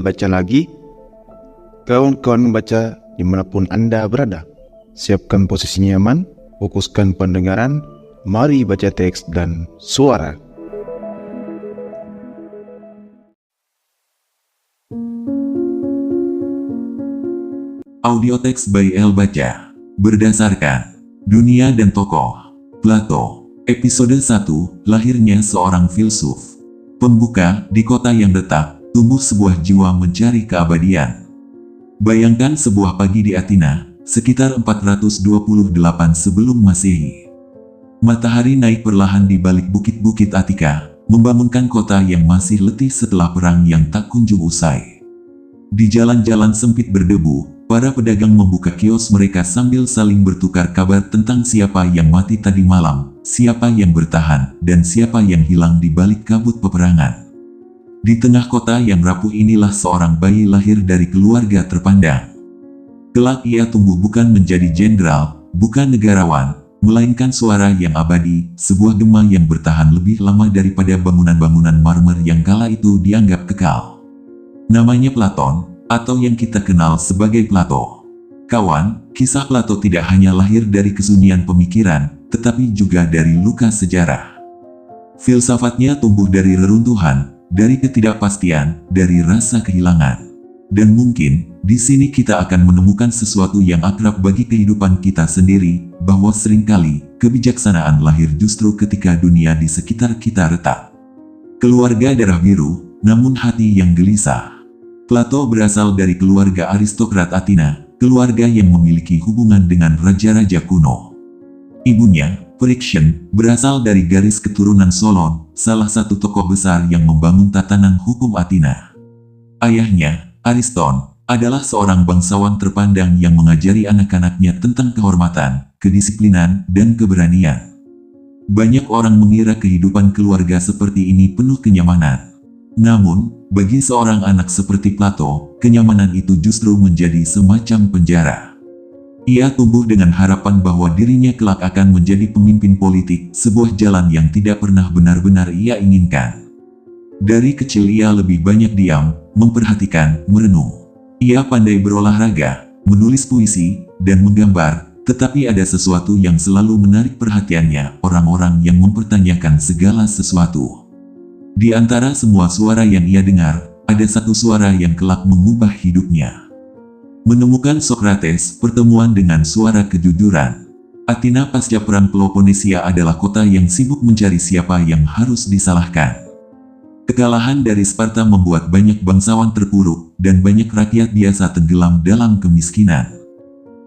Baca lagi. Kawan-kawan baca dimanapun Anda berada. Siapkan posisi nyaman, fokuskan pendengaran, mari baca teks dan suara. Audio teks by El Baca. Berdasarkan Dunia dan Tokoh Plato. Episode 1, Lahirnya Seorang Filsuf. Pembuka, di kota yang retak, tumbuh sebuah jiwa mencari keabadian. Bayangkan sebuah pagi di Athena, sekitar 428 sebelum Masehi. Matahari naik perlahan di balik bukit-bukit Attika, membangunkan kota yang masih letih setelah perang yang tak kunjung usai. Di jalan-jalan sempit berdebu, para pedagang membuka kios mereka sambil saling bertukar kabar tentang siapa yang mati tadi malam, siapa yang bertahan, dan siapa yang hilang di balik kabut peperangan. Di tengah kota yang rapuh inilah seorang bayi lahir dari keluarga terpandang. Kelak ia tumbuh bukan menjadi jenderal, bukan negarawan, melainkan suara yang abadi, sebuah gema yang bertahan lebih lama daripada bangunan-bangunan marmer yang kala itu dianggap kekal. Namanya Platon, atau yang kita kenal sebagai Plato. Kawan, kisah Plato tidak hanya lahir dari kesunyian pemikiran, tetapi juga dari luka sejarah. Filsafatnya tumbuh dari reruntuhan, dari ketidakpastian, dari rasa kehilangan. Dan mungkin, di sini kita akan menemukan sesuatu yang akrab bagi kehidupan kita sendiri, bahwa seringkali, kebijaksanaan lahir justru ketika dunia di sekitar kita retak. Keluarga darah biru, namun hati yang gelisah. Plato berasal dari keluarga aristokrat Athena, keluarga yang memiliki hubungan dengan raja-raja kuno. Ibunya, Phryxian, berasal dari garis keturunan Solon, salah satu tokoh besar yang membangun tatanan hukum Athena. Ayahnya, Ariston, adalah seorang bangsawan terpandang yang mengajari anak-anaknya tentang kehormatan, kedisiplinan, dan keberanian. Banyak orang mengira kehidupan keluarga seperti ini penuh kenyamanan. Namun, bagi seorang anak seperti Plato, kenyamanan itu justru menjadi semacam penjara. Ia tumbuh dengan harapan bahwa dirinya kelak akan menjadi pemimpin politik, sebuah jalan yang tidak pernah benar-benar ia inginkan. Dari kecil ia lebih banyak diam, memperhatikan, merenung. Ia pandai berolahraga, menulis puisi, dan menggambar, tetapi ada sesuatu yang selalu menarik perhatiannya, orang-orang yang mempertanyakan segala sesuatu. Di antara semua suara yang ia dengar, ada satu suara yang kelak mengubah hidupnya. Menemukan Sokrates, pertemuan dengan suara kejujuran. Athena pasca perang Peloponnesia adalah kota yang sibuk mencari siapa yang harus disalahkan. Kekalahan dari Sparta membuat banyak bangsawan terpuruk, dan banyak rakyat biasa tenggelam dalam kemiskinan.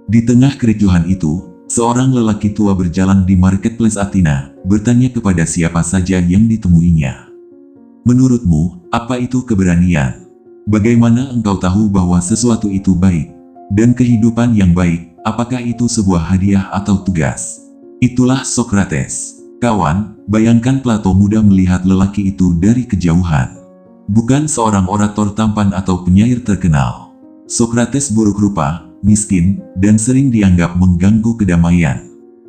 Di tengah kericuhan itu, seorang lelaki tua berjalan di marketplace Athena, bertanya kepada siapa saja yang ditemuinya. Menurutmu, apa itu keberanian? Bagaimana engkau tahu bahwa sesuatu itu baik? Dan kehidupan yang baik, apakah itu sebuah hadiah atau tugas? Itulah Sokrates. Kawan, bayangkan Plato muda melihat lelaki itu dari kejauhan. Bukan seorang orator tampan atau penyair terkenal. Sokrates buruk rupa, miskin, dan sering dianggap mengganggu kedamaian.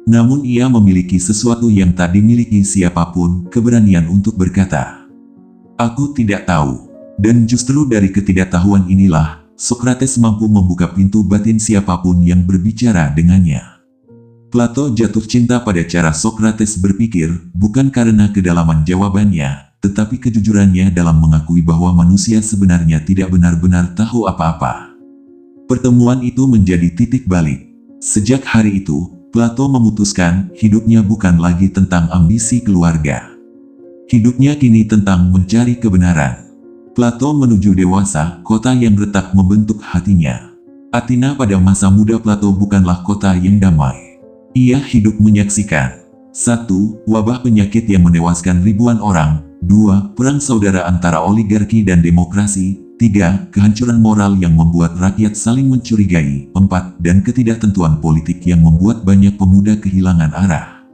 Namun ia memiliki sesuatu yang tak dimiliki siapapun, keberanian untuk berkata, "Aku tidak tahu." Dan justru dari ketidaktahuan inilah, Sokrates mampu membuka pintu batin siapapun yang berbicara dengannya. Plato jatuh cinta pada cara Sokrates berpikir, bukan karena kedalaman jawabannya, tetapi kejujurannya dalam mengakui bahwa manusia sebenarnya tidak benar-benar tahu apa-apa. Pertemuan itu menjadi titik balik. Sejak hari itu, Plato memutuskan hidupnya bukan lagi tentang ambisi keluarga. Hidupnya kini tentang mencari kebenaran. Plato menuju dewasa, kota yang retak membentuk hatinya. Athena pada masa muda Plato bukanlah kota yang damai. Ia hidup menyaksikan 1. Wabah penyakit yang menewaskan ribuan orang. 2. Perang saudara antara oligarki dan demokrasi. 3. Kehancuran moral yang membuat rakyat saling mencurigai. 4. Dan ketidaktentuan politik yang membuat banyak pemuda kehilangan arah.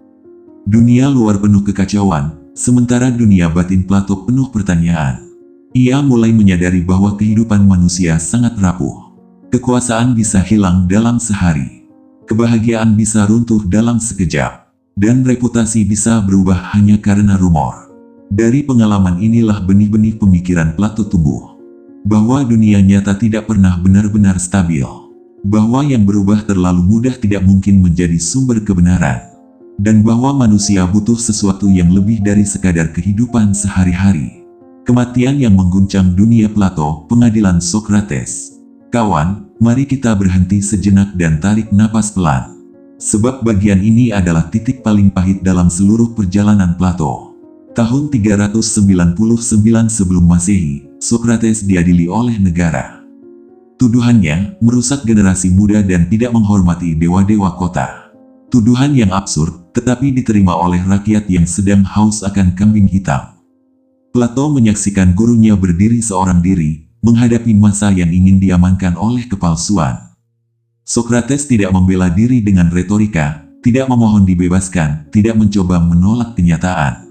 Dunia luar penuh kekacauan, sementara dunia batin Plato penuh pertanyaan. Ia mulai menyadari bahwa kehidupan manusia sangat rapuh. Kekuasaan bisa hilang dalam sehari. Kebahagiaan bisa runtuh dalam sekejap. dan reputasi bisa berubah hanya karena rumor. Dari pengalaman inilah benih-benih pemikiran Plato tumbuh, bahwa dunia nyata tidak pernah benar-benar stabil, bahwa yang berubah terlalu mudah tidak mungkin menjadi sumber kebenaran, dan bahwa manusia butuh sesuatu yang lebih dari sekadar kehidupan sehari-hari. Kematian yang mengguncang dunia Plato, pengadilan Sokrates. Kawan, mari kita berhenti sejenak dan tarik napas pelan. Sebab bagian ini adalah titik paling pahit dalam seluruh perjalanan Plato. Tahun 399 sebelum Masehi, Sokrates diadili oleh negara. Tuduhannya merusak generasi muda dan tidak menghormati dewa-dewa kota. Tuduhan yang absurd, tetapi diterima oleh rakyat yang sedang haus akan kambing hitam. Plato menyaksikan gurunya berdiri seorang diri, menghadapi massa yang ingin diamankan oleh kepalsuan. Sokrates tidak membela diri dengan retorika, tidak memohon dibebaskan, tidak mencoba menolak kenyataan.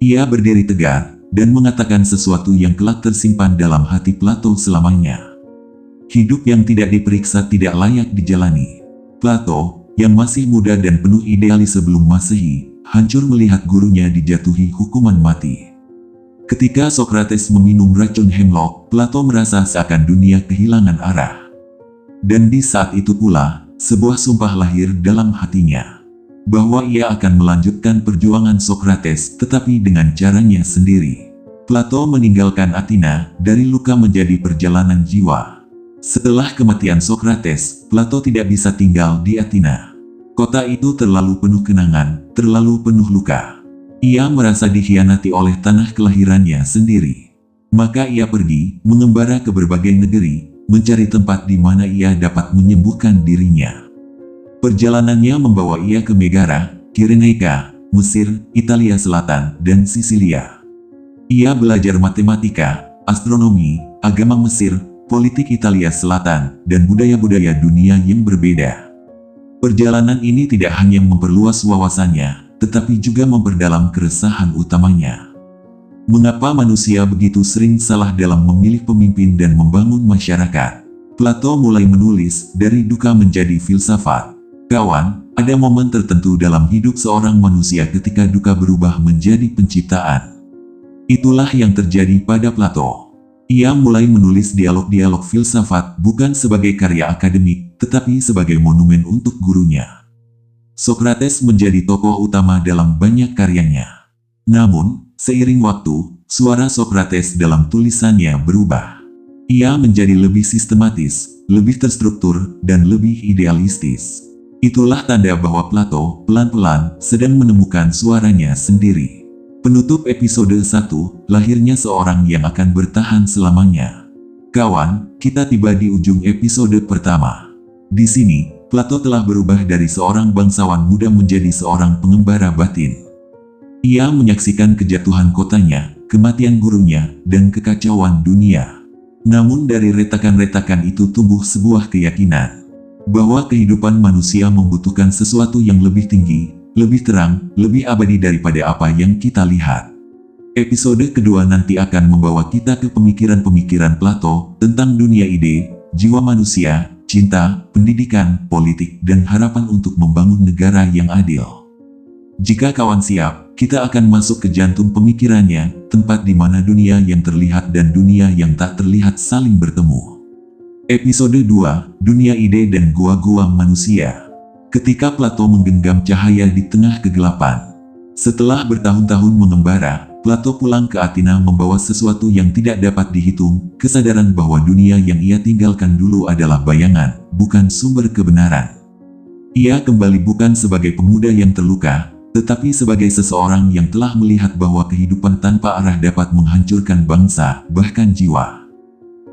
Ia berdiri tegar, dan mengatakan sesuatu yang kelak tersimpan dalam hati Plato selamanya. Hidup yang tidak diperiksa tidak layak dijalani. Plato, yang masih muda dan penuh idealis sebelum Masehi, hancur melihat gurunya dijatuhi hukuman mati. Ketika Sokrates meminum racun hemlock, Plato merasa seakan dunia kehilangan arah. Dan di saat itu pula, sebuah sumpah lahir dalam hatinya, bahwa ia akan melanjutkan perjuangan Sokrates tetapi dengan caranya sendiri. Plato meninggalkan Athena dari luka menjadi perjalanan jiwa. Setelah kematian Sokrates, Plato tidak bisa tinggal di Athena. Kota itu terlalu penuh kenangan, terlalu penuh luka. Ia merasa dikhianati oleh tanah kelahirannya sendiri. Maka ia pergi, mengembara ke berbagai negeri, mencari tempat di mana ia dapat menyembuhkan dirinya. Perjalanannya membawa ia ke Megara, Kyrenaica, Mesir, Italia Selatan, dan Sisilia. Ia belajar matematika, astronomi, agama Mesir, politik Italia Selatan, dan budaya-budaya dunia yang berbeda. Perjalanan ini tidak hanya memperluas wawasannya, tetapi juga memperdalam keresahan utamanya. Mengapa manusia begitu sering salah dalam memilih pemimpin dan membangun masyarakat? Plato mulai menulis dari duka menjadi filsafat. Kawan, ada momen tertentu dalam hidup seorang manusia ketika duka berubah menjadi penciptaan. Itulah yang terjadi pada Plato. Ia mulai menulis dialog-dialog filsafat bukan sebagai karya akademik, tetapi sebagai monumen untuk gurunya. Sokrates menjadi tokoh utama dalam banyak karyanya. Namun, seiring waktu, suara Sokrates dalam tulisannya berubah. Ia menjadi lebih sistematis, lebih terstruktur, dan lebih idealistis. Itulah tanda bahwa Plato pelan-pelan sedang menemukan suaranya sendiri. Penutup episode 1, lahirnya seorang yang akan bertahan selamanya. Kawan, kita tiba di ujung episode pertama. Di sini, Plato telah berubah dari seorang bangsawan muda menjadi seorang pengembara batin. Ia menyaksikan kejatuhan kotanya, kematian gurunya, dan kekacauan dunia. Namun dari retakan-retakan itu tumbuh sebuah keyakinan bahwa kehidupan manusia membutuhkan sesuatu yang lebih tinggi, lebih terang, lebih abadi daripada apa yang kita lihat. Episode kedua nanti akan membawa kita ke pemikiran-pemikiran Plato tentang dunia ide, jiwa manusia, cinta, pendidikan, politik, dan harapan untuk membangun negara yang adil. Jika kawan siap, kita akan masuk ke jantung pemikirannya, tempat di mana dunia yang terlihat dan dunia yang tak terlihat saling bertemu. Episode 2, Dunia Ide dan Gua-Gua Manusia. Ketika Plato menggenggam cahaya di tengah kegelapan. Setelah bertahun-tahun mengembara, Plato pulang ke Athena membawa sesuatu yang tidak dapat dihitung, kesadaran bahwa dunia yang ia tinggalkan dulu adalah bayangan, bukan sumber kebenaran. Ia kembali bukan sebagai pemuda yang terluka, tetapi sebagai seseorang yang telah melihat bahwa kehidupan tanpa arah dapat menghancurkan bangsa, bahkan jiwa.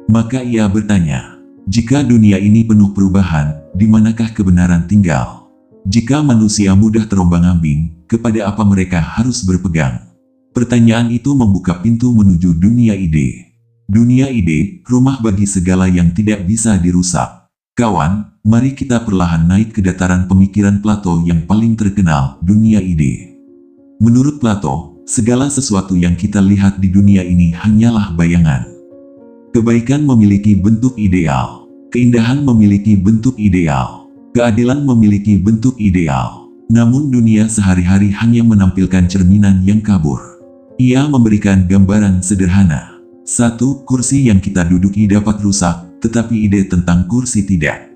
Maka ia bertanya, jika dunia ini penuh perubahan, di manakah kebenaran tinggal? Jika manusia mudah terombang-ambing, kepada apa mereka harus berpegang? Pertanyaan itu membuka pintu menuju dunia ide. Dunia ide, rumah bagi segala yang tidak bisa dirusak. Kawan, mari kita perlahan naik ke dataran pemikiran Plato yang paling terkenal, dunia ide. Menurut Plato, segala sesuatu yang kita lihat di dunia ini hanyalah bayangan. Kebaikan memiliki bentuk ideal. Keindahan memiliki bentuk ideal. Keadilan memiliki bentuk ideal. Namun dunia sehari-hari hanya menampilkan cerminan yang kabur. Ia memberikan gambaran sederhana. 1. Kursi yang kita duduki dapat rusak, tetapi ide tentang kursi tidak.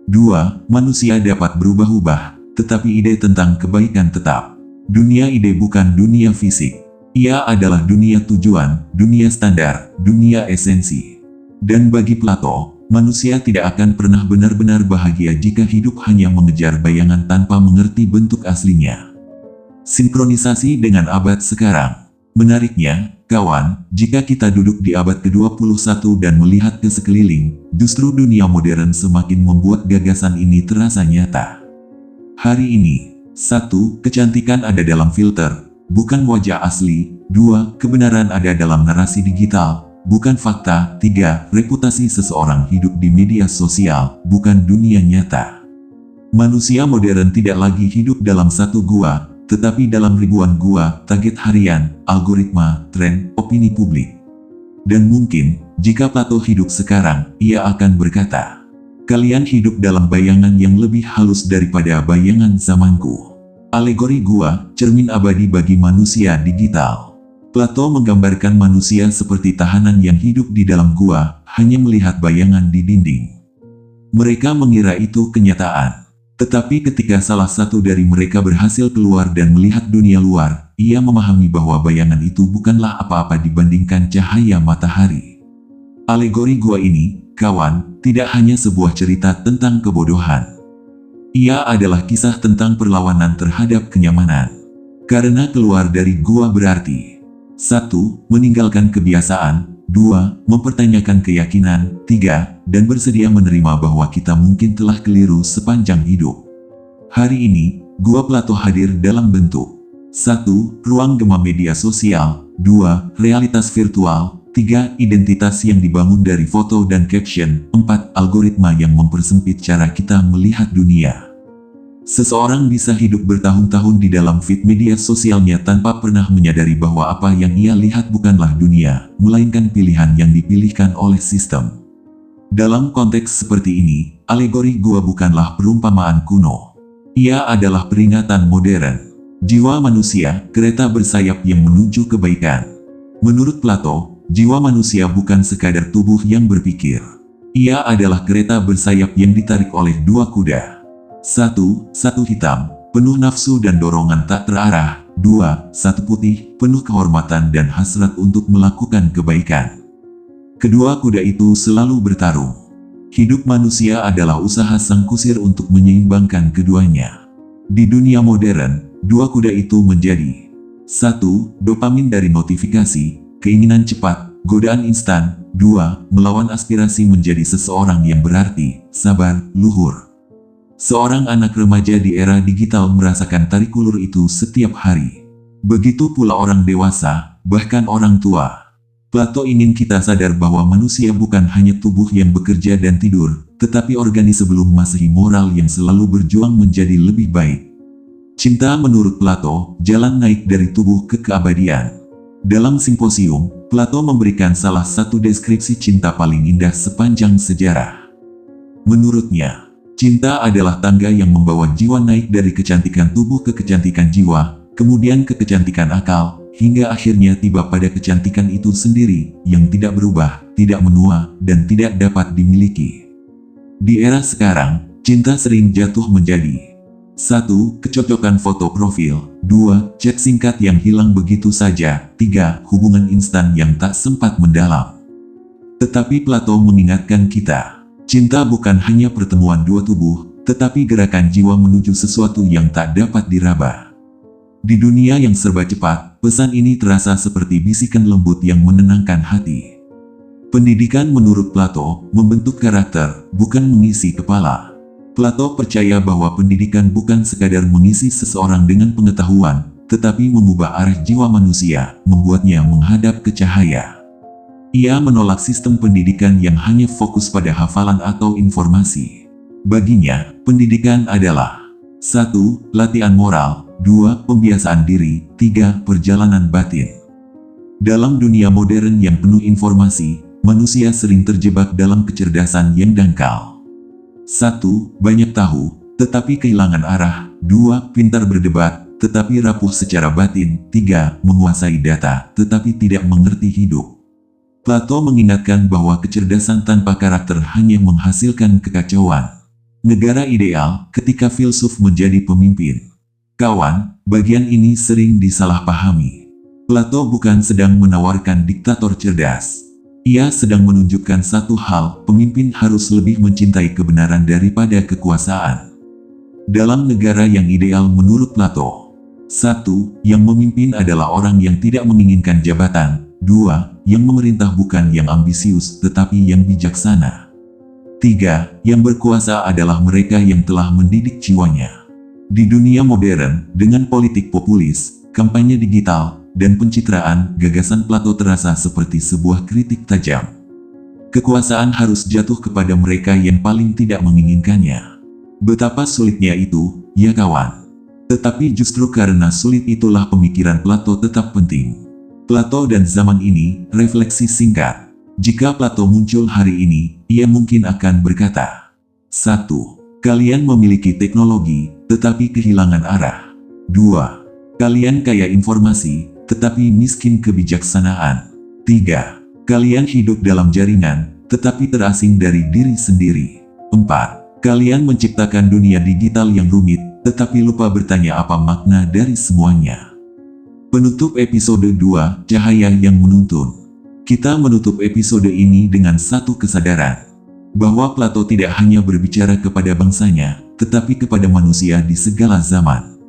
2. Manusia dapat berubah-ubah, tetapi ide tentang kebaikan tetap. Dunia ide bukan dunia fisik. Ia adalah dunia tujuan, dunia standar, dunia esensi. Dan bagi Plato, manusia tidak akan pernah benar-benar bahagia jika hidup hanya mengejar bayangan tanpa mengerti bentuk aslinya. Sinkronisasi dengan abad sekarang. Menariknya, kawan, jika kita duduk di abad ke-21 dan melihat ke sekeliling, justru dunia modern semakin membuat gagasan ini terasa nyata. Hari ini, 1. Kecantikan ada dalam filter, bukan wajah asli. 2. Kebenaran ada dalam narasi digital, bukan fakta. 3. Reputasi seseorang hidup di media sosial, bukan dunia nyata. Manusia modern tidak lagi hidup dalam satu gua, tetapi dalam ribuan gua, target harian, algoritma, tren, opini publik. Dan mungkin, jika Plato hidup sekarang, ia akan berkata, "Kalian hidup dalam bayangan yang lebih halus daripada bayangan zamanku." Alegori gua, cermin abadi bagi manusia digital. Plato menggambarkan manusia seperti tahanan yang hidup di dalam gua, hanya melihat bayangan di dinding. Mereka mengira itu kenyataan. Tetapi ketika salah satu dari mereka berhasil keluar dan melihat dunia luar, ia memahami bahwa bayangan itu bukanlah apa-apa dibandingkan cahaya matahari. Alegori gua ini, kawan, tidak hanya sebuah cerita tentang kebodohan. Ia adalah kisah tentang perlawanan terhadap kenyamanan. Karena keluar dari gua berarti 1. Meninggalkan kebiasaan. 2. Mempertanyakan keyakinan. 3. Dan bersedia menerima bahwa kita mungkin telah keliru sepanjang hidup. Hari ini, gua Plato hadir dalam bentuk 1. Ruang gema media sosial. 2. Realitas virtual. 3. Identitas yang dibangun dari foto dan caption. 4. Algoritma yang mempersempit cara kita melihat dunia. Seseorang bisa hidup bertahun-tahun di dalam feed media sosialnya tanpa pernah menyadari bahwa apa yang ia lihat bukanlah dunia, melainkan pilihan yang dipilihkan oleh sistem. Dalam konteks seperti ini, alegori gua bukanlah perumpamaan kuno. Ia adalah peringatan modern. Jiwa manusia, kereta bersayap yang menuju kebaikan. Menurut Plato, jiwa manusia bukan sekadar tubuh yang berpikir. Ia adalah kereta bersayap yang ditarik oleh dua kuda. 1. Satu hitam, penuh nafsu dan dorongan tak terarah. 2. Satu putih, penuh kehormatan dan hasrat untuk melakukan kebaikan. Kedua kuda itu selalu bertarung. Hidup manusia adalah usaha sang kusir untuk menyeimbangkan keduanya. Di dunia modern, dua kuda itu menjadi 1. Dopamin dari notifikasi, keinginan cepat, godaan instan. 2. Melawan aspirasi menjadi seseorang yang berarti, sabar, luhur. Seorang anak remaja di era digital merasakan tarik ulur itu setiap hari. Begitu pula orang dewasa, bahkan orang tua. Plato ingin kita sadar bahwa manusia bukan hanya tubuh yang bekerja dan tidur, tetapi organisme belum masehi moral yang selalu berjuang menjadi lebih baik. Cinta menurut Plato, jalan naik dari tubuh ke keabadian. Dalam simposium, Plato memberikan salah satu deskripsi cinta paling indah sepanjang sejarah. Menurutnya, cinta adalah tangga yang membawa jiwa naik dari kecantikan tubuh ke kecantikan jiwa, kemudian ke kecantikan akal, hingga akhirnya tiba pada kecantikan itu sendiri, yang tidak berubah, tidak menua, dan tidak dapat dimiliki. Di era sekarang, cinta sering jatuh menjadi 1. Kecocokan foto profil. 2. Chat singkat yang hilang begitu saja. 3. Hubungan instan yang tak sempat mendalam. Tetapi Plato mengingatkan kita, cinta bukan hanya pertemuan dua tubuh, tetapi gerakan jiwa menuju sesuatu yang tak dapat diraba. Di dunia yang serba cepat, pesan ini terasa seperti bisikan lembut yang menenangkan hati. Pendidikan menurut Plato, membentuk karakter, bukan mengisi kepala. Plato percaya bahwa pendidikan bukan sekadar mengisi seseorang dengan pengetahuan, tetapi mengubah arah jiwa manusia, membuatnya menghadap ke cahaya. Ia menolak sistem pendidikan yang hanya fokus pada hafalan atau informasi. Baginya, pendidikan adalah 1. Latihan moral. 2. Pembiasaan diri. 3. Perjalanan batin. Dalam dunia modern yang penuh informasi, manusia sering terjebak dalam kecerdasan yang dangkal. 1. Banyak tahu, tetapi kehilangan arah. 2. Pintar berdebat, tetapi rapuh secara batin. 3. Menguasai data, tetapi tidak mengerti hidup. Plato mengingatkan bahwa kecerdasan tanpa karakter hanya menghasilkan kekacauan. Negara ideal ketika filsuf menjadi pemimpin. Kawan, bagian ini sering disalahpahami. Plato bukan sedang menawarkan diktator cerdas. Ia sedang menunjukkan satu hal, pemimpin harus lebih mencintai kebenaran daripada kekuasaan. Dalam negara yang ideal menurut Plato, 1. Yang memimpin adalah orang yang tidak menginginkan jabatan. 2. Yang memerintah bukan yang ambisius tetapi yang bijaksana. 3. Yang berkuasa adalah mereka yang telah mendidik jiwanya. Di dunia modern, dengan politik populis, kampanye digital, dan pencitraan, gagasan Plato terasa seperti sebuah kritik tajam. Kekuasaan harus jatuh kepada mereka yang paling tidak menginginkannya. Betapa sulitnya itu, ya kawan. Tetapi justru karena sulit itulah pemikiran Plato tetap penting. Plato dan zaman ini, refleksi singkat. Jika Plato muncul hari ini, ia mungkin akan berkata, 1. Kalian memiliki teknologi, tetapi kehilangan arah. 2. Kalian kaya informasi, tetapi miskin kebijaksanaan. 3. Kalian hidup dalam jaringan, tetapi terasing dari diri sendiri. 4. Kalian menciptakan dunia digital yang rumit, tetapi lupa bertanya apa makna dari semuanya. Penutup episode 2, Cahaya yang Menuntun. Kita menutup episode ini dengan satu kesadaran, bahwa Plato tidak hanya berbicara kepada bangsanya, tetapi kepada manusia di segala zaman.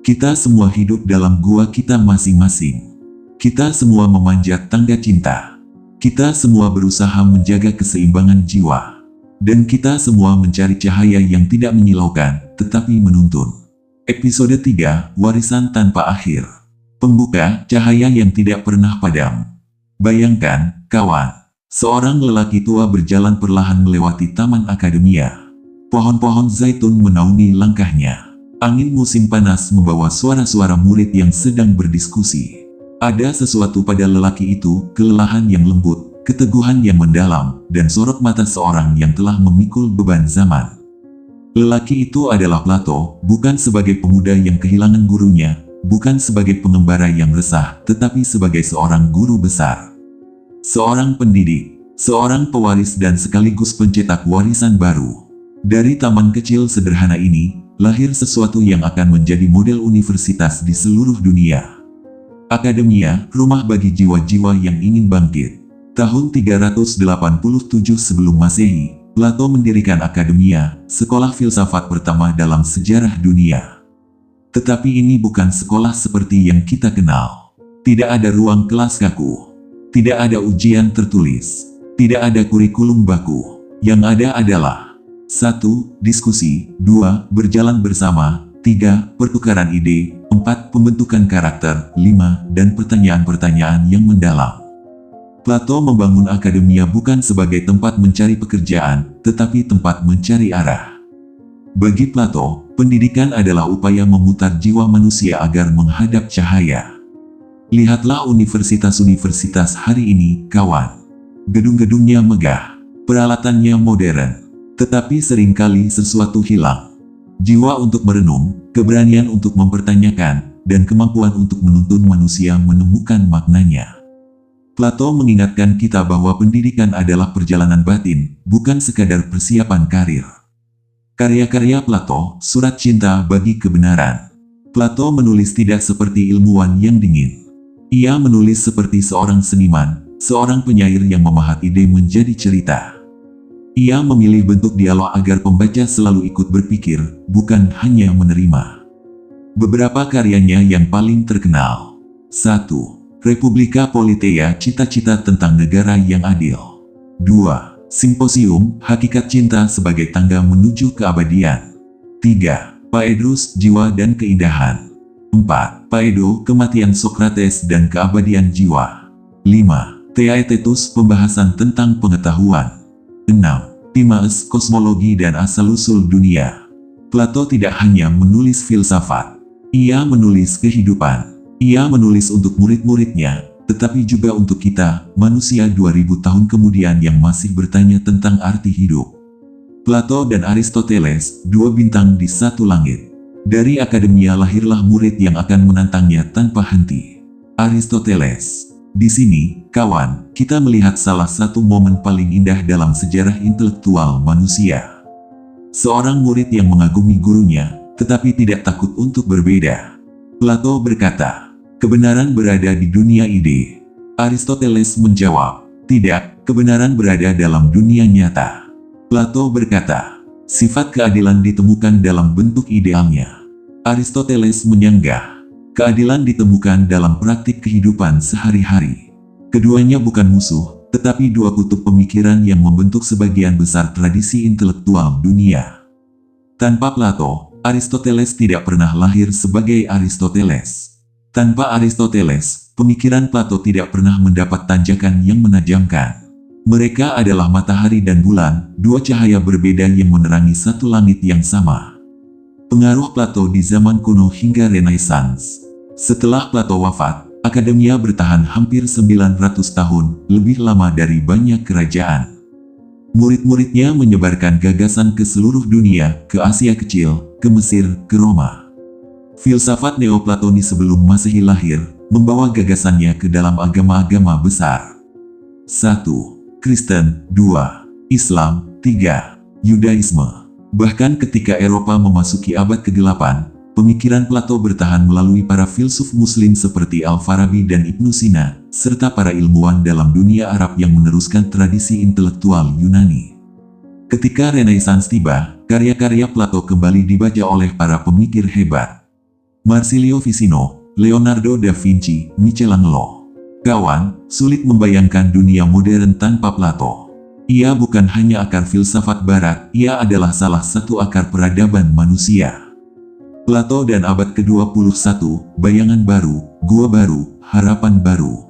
Kita semua hidup dalam gua kita masing-masing. Kita semua memanjat tangga cinta. Kita semua berusaha menjaga keseimbangan jiwa. Dan kita semua mencari cahaya yang tidak menyilaukan, tetapi menuntun. Episode 3, Warisan Tanpa Akhir. Pembuka, cahaya yang tidak pernah padam. Bayangkan, kawan, seorang lelaki tua berjalan perlahan melewati taman akademia. Pohon-pohon zaitun menaungi langkahnya. Angin musim panas membawa suara-suara murid yang sedang berdiskusi. Ada sesuatu pada lelaki itu, kelelahan yang lembut, keteguhan yang mendalam, dan sorot mata seorang yang telah memikul beban zaman. Lelaki itu adalah Plato, bukan sebagai pemuda yang kehilangan gurunya, bukan sebagai pengembara yang resah, tetapi sebagai seorang guru besar. Seorang pendidik, seorang pewaris dan sekaligus pencetak warisan baru. Dari taman kecil sederhana ini, lahir sesuatu yang akan menjadi model universitas di seluruh dunia. Akademia, rumah bagi jiwa-jiwa yang ingin bangkit. Tahun 387 sebelum Masehi, Plato mendirikan Akademia, sekolah filsafat pertama dalam sejarah dunia. Tetapi ini bukan sekolah seperti yang kita kenal. Tidak ada ruang kelas kaku. Tidak ada ujian tertulis. Tidak ada kurikulum baku. Yang ada adalah 1. Diskusi. 2. Berjalan bersama. 3. Pertukaran ide. 4. Pembentukan karakter. 5. Dan pertanyaan-pertanyaan yang mendalam. Plato membangun akademia bukan sebagai tempat mencari pekerjaan, tetapi tempat mencari arah. Bagi Plato, pendidikan adalah upaya memutar jiwa manusia agar menghadap cahaya. Lihatlah universitas-universitas hari ini, kawan. Gedung-gedungnya megah, peralatannya modern, tetapi seringkali sesuatu hilang. Jiwa untuk merenung, keberanian untuk mempertanyakan, dan kemampuan untuk menuntun manusia menemukan maknanya. Plato mengingatkan kita bahwa pendidikan adalah perjalanan batin, bukan sekadar persiapan karir. Karya-karya Plato, Surat Cinta Bagi Kebenaran. Plato menulis tidak seperti ilmuwan yang dingin. Ia menulis seperti seorang seniman, seorang penyair yang memahat ide menjadi cerita. Ia memilih bentuk dialog agar pembaca selalu ikut berpikir, bukan hanya menerima. Beberapa karyanya yang paling terkenal. 1. Republika Politeia, cita-cita tentang negara yang adil. 2. Simposium, hakikat cinta sebagai tangga menuju keabadian. 3. Phaedrus, jiwa dan keindahan. 4. Phaedo, kematian Sokrates dan keabadian jiwa. 5. Theaetetus, pembahasan tentang pengetahuan. 6. Timaeus, kosmologi dan asal-usul dunia. Plato tidak hanya menulis filsafat. Ia menulis kehidupan. Ia menulis untuk murid-muridnya, tetapi juga untuk kita, manusia 2000 tahun kemudian yang masih bertanya tentang arti hidup. Plato dan Aristoteles, dua bintang di satu langit. Dari akademia lahirlah murid yang akan menantangnya tanpa henti. Aristoteles. Di sini, kawan, kita melihat salah satu momen paling indah dalam sejarah intelektual manusia. Seorang murid yang mengagumi gurunya, tetapi tidak takut untuk berbeda. Plato berkata, kebenaran berada di dunia ide. Aristoteles menjawab, tidak, kebenaran berada dalam dunia nyata. Plato berkata, sifat keadilan ditemukan dalam bentuk idealnya. Aristoteles menyanggah, keadilan ditemukan dalam praktik kehidupan sehari-hari. Keduanya bukan musuh, tetapi dua kutub pemikiran yang membentuk sebagian besar tradisi intelektual dunia. Tanpa Plato, Aristoteles tidak pernah lahir sebagai Aristoteles. Tanpa Aristoteles, pemikiran Plato tidak pernah mendapat tanjakan yang menajamkan. Mereka adalah matahari dan bulan, dua cahaya berbeda yang menerangi satu langit yang sama. Pengaruh Plato di zaman kuno hingga Renaissance. Setelah Plato wafat, akademia bertahan hampir 900 tahun, lebih lama dari banyak kerajaan. Murid-muridnya menyebarkan gagasan ke seluruh dunia, ke Asia Kecil, ke Mesir, ke Roma. Filsafat Neoplatoni sebelum Masehi lahir, membawa gagasannya ke dalam agama-agama besar. 1. Kristen, 2. Islam, 3. Yudaisme. Bahkan ketika Eropa memasuki abad ke-8, pemikiran Plato bertahan melalui para filsuf muslim seperti Al-Farabi dan Ibnu Sina, serta para ilmuwan dalam dunia Arab yang meneruskan tradisi intelektual Yunani. Ketika Renaissance tiba, karya-karya Plato kembali dibaca oleh para pemikir hebat. Marsilio Ficino, Leonardo da Vinci, Michelangelo. Kawan, sulit membayangkan dunia modern tanpa Plato. Ia bukan hanya akar filsafat barat, ia adalah salah satu akar peradaban manusia. Plato dan abad ke-21, bayangan baru, gua baru, harapan baru.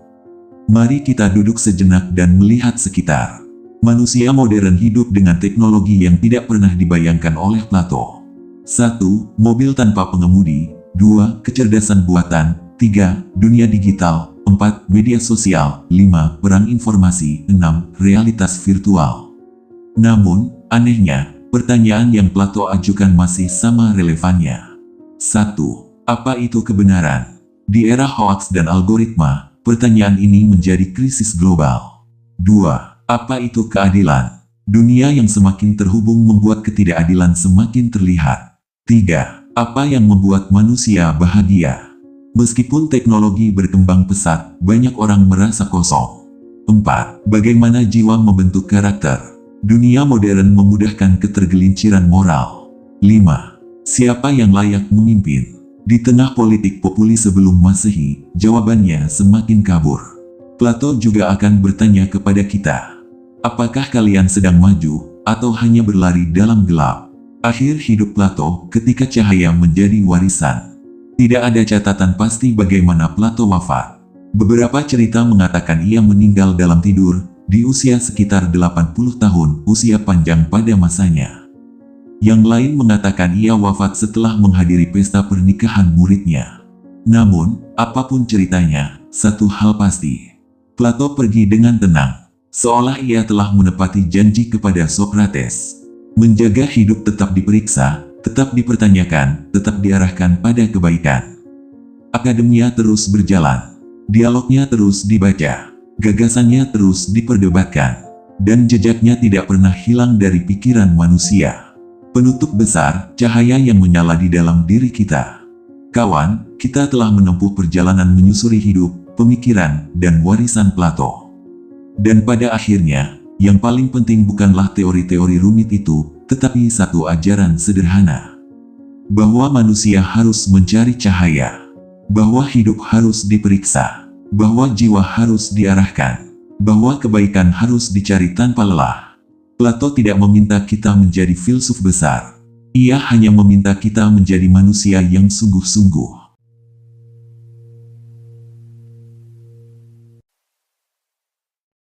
Mari kita duduk sejenak dan melihat sekitar. Manusia modern hidup dengan teknologi yang tidak pernah dibayangkan oleh Plato. 1. Mobil tanpa pengemudi. 2. Kecerdasan buatan. 3. Dunia digital. 4. Media sosial. 5. Perang informasi. 6. Realitas virtual. Namun, anehnya, pertanyaan yang Plato ajukan masih sama relevannya. 1. Apa itu kebenaran? Di era hoaks dan algoritma, pertanyaan ini menjadi krisis global. 2. Apa itu keadilan? Dunia yang semakin terhubung membuat ketidakadilan semakin terlihat. 3. Apa yang membuat manusia bahagia? Meskipun teknologi berkembang pesat, banyak orang merasa kosong. 4. Bagaimana jiwa membentuk karakter? Dunia modern memudahkan ketergelinciran moral. 5. Siapa yang layak memimpin? Di tengah politik populis sebelum Masehi, jawabannya semakin kabur. Plato juga akan bertanya kepada kita, apakah kalian sedang maju, atau hanya berlari dalam gelap? Akhir hidup Plato ketika cahaya menjadi warisan. Tidak ada catatan pasti bagaimana Plato wafat. Beberapa cerita mengatakan ia meninggal dalam tidur, di usia sekitar 80 tahun, usia panjang pada masanya. Yang lain mengatakan ia wafat setelah menghadiri pesta pernikahan muridnya. Namun, apapun ceritanya, satu hal pasti. Plato pergi dengan tenang, seolah ia telah menepati janji kepada Socrates. Menjaga hidup tetap diperiksa, tetap dipertanyakan, tetap diarahkan pada kebaikan. Akademia terus berjalan. Dialognya terus dibaca. Gagasannya terus diperdebatkan. Dan jejaknya tidak pernah hilang dari pikiran manusia. Penutup besar, cahaya yang menyala di dalam diri kita. Kawan, kita telah menempuh perjalanan menyusuri hidup, pemikiran, dan warisan Plato. Dan pada akhirnya, yang paling penting bukanlah teori-teori rumit itu, tetapi satu ajaran sederhana. Bahwa manusia harus mencari cahaya. Bahwa hidup harus diperiksa. Bahwa jiwa harus diarahkan. Bahwa kebaikan harus dicari tanpa lelah. Plato tidak meminta kita menjadi filsuf besar. Ia hanya meminta kita menjadi manusia yang sungguh-sungguh.